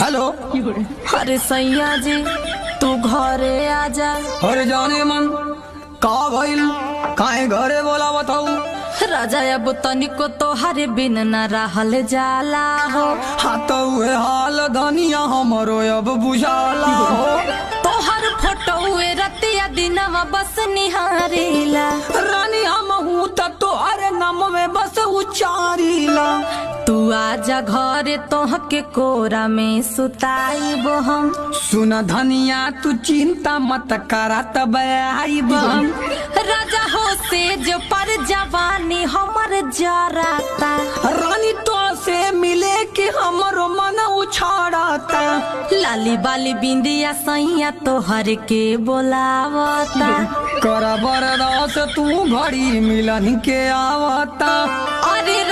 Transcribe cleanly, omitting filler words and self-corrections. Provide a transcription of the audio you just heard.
Hello. अरे सैया जी तू घरे आजा। अरे जाने मन का भइल, काहे घरे बोला बताऊ। राजा अब तनिको तोहरे बिन न रहल जाला हो। हाँ तो उहे हाल धनिया हमरो अब बुझाला हो। तोहर फोटो रतिया दिनवा बस निहारेला। रानी हम हूँ तोहरे नाम में बस उचारीला। तू आजा घरे तोहके कोरा में सुताइबो हम। सुन धनिया तू चिंता मत करा तब आइब हम। राजा हो सेज पर जवानी हमर जराता। रानी तो से मिले के हमरो मन उछाड़ता। लाली बाली बिंदिया सैया तोहर के बोलावता। कर बरदास तू घड़ी मिलन के आवता। अरे